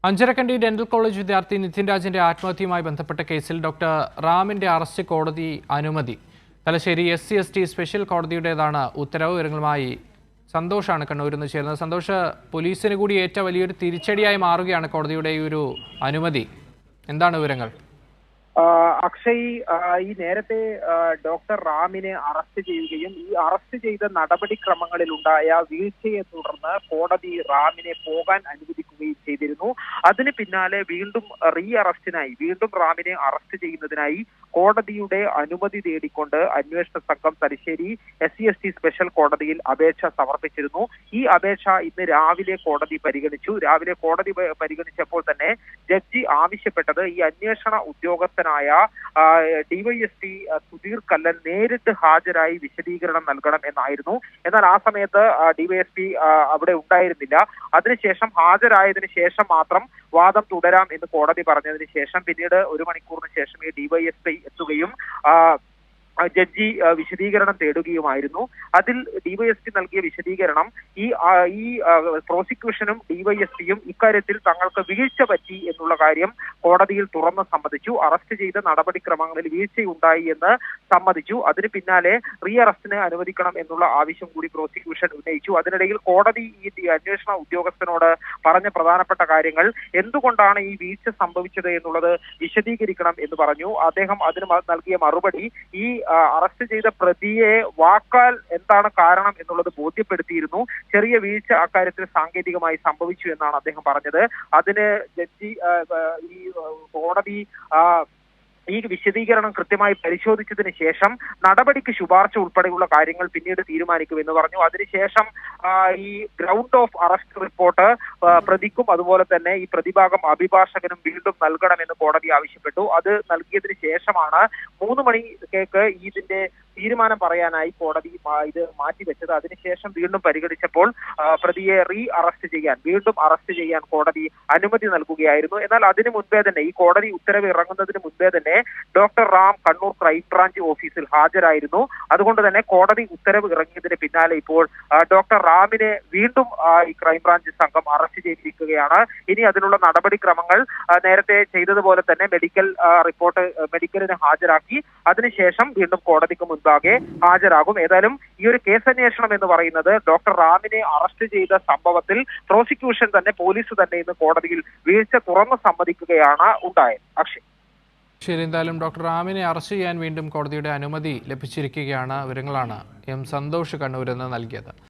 Anjarakandy dental college വിദ്യാർത്ഥി നിതിൻ രാജിന്റെ ആത്മഹത്യയുമായി ബന്ധപ്പെട്ട കേസിൽ ഡോക്ടർ റാമിന്റെ അറസ്റ്റ് കോടതി അനുമതി. തലശ്ശേരി SC/ST സ്പെഷ്യൽ കോടതിയുടേതാണ് ഉത്തരവ്. വിവരങ്ങളുമായി സന്തോഷാണ് കണ്ണൂരിൽ നിന്ന് ചേരുന്നത്. സന്തോഷ്, പോലീസിന് കൂടി ഏറ്റ വലിയൊരു തിരിച്ചടിയായി മാറുകയാണ് കോടതിയുടെ ഈ ഒരു അനുമതി. എന്താണ് വിവരങ്ങൾ? അക്ഷയ്, ഈ നേരത്തെ ഡോക്ടർ റാമിനെ അറസ്റ്റ് ചെയ്യുകയും ഈ അറസ്റ്റ് ചെയ്ത നടപടിക്രമങ്ങളിലുണ്ടായ വീഴ്ചയെ തുടർന്ന് കോടതി റാമിനെ പോകാൻ അനുവദിക്കുകയും ചെയ്തിരുന്നു. അതിന് പിന്നാലെ വീണ്ടും വീണ്ടും റാമിനെ അറസ്റ്റ് ചെയ്യുന്നതിനായി കോടതിയുടെ അനുമതി തേടിക്കൊണ്ട് അന്വേഷണ സംഘം തലശ്ശേരി SC/ST സ്പെഷ്യൽ കോടതിയിൽ അപേക്ഷ സമർപ്പിച്ചിരുന്നു. ഈ അപേക്ഷ ഇന്ന് രാവിലെ കോടതി പരിഗണിച്ചു. രാവിലെ കോടതി പരിഗണിച്ചപ്പോൾ തന്നെ ജഡ്ജി ആവശ്യപ്പെട്ടത് ഈ അന്വേഷണ ഉദ്യോഗസ്ഥനായ DYSP സുധീർ കല്ലൻ നേരിട്ട് ഹാജരായി വിശദീകരണം നൽകണം എന്നായിരുന്നു. എന്നാൽ ആ സമയത്ത് DYSP അവിടെ ഉണ്ടായിരുന്നില്ല. അതിനുശേഷം ഹാജരായതിനു ശേഷം മാത്രം വാദം തുടരാം എന്ന് കോടതി പറഞ്ഞതിന് ശേഷം പിന്നീട് 1 മണിക്കൂറിന് ശേഷം ഈ DYSP എത്തുകയും ജഡ്ജി വിശദീകരണം തേടുകയുമായിരുന്നു. അതിൽ DYSP നൽകിയ വിശദീകരണം ഈ പ്രോസിക്യൂഷനും DYSPയും ഇക്കാര്യത്തിൽ തങ്ങൾക്ക് വീഴ്ച പറ്റി എന്നുള്ള കാര്യം കോടതിയിൽ തുറന്ന് സമ്മതിച്ചു. അറസ്റ്റ് ചെയ്ത നടപടിക്രമങ്ങളിൽ വീഴ്ചയുണ്ടായി എന്ന് സമ്മതിച്ചു. അതിന് പിന്നാലെ അറസ്റ്റിന് അനുവദിക്കണം എന്നുള്ള ആവശ്യം കൂടി പ്രോസിക്യൂഷൻ ഉന്നയിച്ചു. അതിനിടയിൽ കോടതി ഈ അന്വേഷണ ഉദ്യോഗസ്ഥനോട് പറഞ്ഞ പ്രധാനപ്പെട്ട കാര്യങ്ങൾ എന്തുകൊണ്ടാണ് ഈ വീഴ്ച സംഭവിച്ചത് എന്നുള്ളത് വിശദീകരിക്കണം എന്ന് പറഞ്ഞു. അദ്ദേഹം അതിന് നൽകിയ മറുപടി ഈ അറസ്റ്റ് ചെയ്ത പ്രതിയെ വാക്കാൽ എന്താണ് കാരണം എന്നുള്ളത് ബോധ്യപ്പെടുത്തിയിരുന്നു. ചെറിയ വീഴ്ച അക്കാര്യത്തിൽ സാങ്കേതികമായി സംഭവിച്ചു എന്നാണ് അദ്ദേഹം പറഞ്ഞത്. അതിന് ജഡ്ജി ഈ കോടതി ഈ വിശദീകരണം കൃത്യമായി പരിശോധിച്ചതിന് ശേഷം നടപടിക്ക് ശുപാർശ ഉൾപ്പെടെയുള്ള കാര്യങ്ങൾ പിന്നീട് തീരുമാനിക്കുമെന്ന് പറഞ്ഞു. അതിനുശേഷം ഈ ഗ്രൗണ്ട് ഓഫ് അറസ്റ്റ് റിപ്പോർട്ട് പ്രതിക്കും അതുപോലെ തന്നെ ഈ പ്രതിഭാഗം അഭിഭാഷകനും വീണ്ടും നൽകണമെന്ന് കോടതി ആവശ്യപ്പെട്ടു. അത് നൽകിയതിന് ശേഷമാണ് 3 മണിക്ക് ഇതിന്റെ തീരുമാനം പറയാനായി കോടതി ഇത് മാറ്റിവെച്ചത്. അതിനുശേഷം വീണ്ടും പരിഗണിച്ചപ്പോൾ പ്രതിയെ വീണ്ടും അറസ്റ്റ് ചെയ്യാൻ കോടതി അനുമതി നൽകുകയായിരുന്നു. എന്നാൽ അതിനു മുൻപേ തന്നെ ഈ കോടതി ഉത്തരവ് ഇറങ്ങുന്നതിന് മുൻപേ തന്നെ ഡോക്ടർ റാം കണ്ണൂർ ക്രൈംബ്രാഞ്ച് ഓഫീസിൽ ഹാജരായിരുന്നു. അതുകൊണ്ട് തന്നെ കോടതി ഉത്തരവ് ഇറങ്ങിയതിന് പിന്നാലെ ഇപ്പോൾ ഡോക്ടർ റാമിനെ വീണ്ടും ഈ ക്രൈംബ്രാഞ്ച് സംഘം അറസ്റ്റ് ചെയ്തിരിക്കുകയാണ്. ഇനി അതിനുള്ള നടപടിക്രമങ്ങൾ നേരത്തെ ചെയ്തതുപോലെ തന്നെ മെഡിക്കലിന് ഹാജരാക്കി അതിനുശേഷം വീണ്ടും കോടതിക്ക് മുൻപാകെ ഹാജരാകും. ഏതായാലും ഈ ഒരു കേസന്വേഷണം എന്ന് പറയുന്നത് ഡോക്ടർ റാമിനെ അറസ്റ്റ് ചെയ്ത സംഭവത്തിൽ പ്രോസിക്യൂഷൻ തന്നെ പോലീസ് തന്നെ ഇന്ന് കോടതിയിൽ വീഴ്ച തുറന്ന് സമ്മതിക്കുകയാണ് ഉണ്ടായത്. അക്ഷയ്, ശരി, എന്തായാലും ഡോക്ടർ റാമിനെ അറസ്റ്റ് ചെയ്യാൻ വീണ്ടും കോടതിയുടെ അനുമതി ലഭിച്ചിരിക്കുകയാണ്. വിവരങ്ങളാണ് സന്തോഷ് കണ്ണൂരിൽ നിന്ന് നൽകിയത്.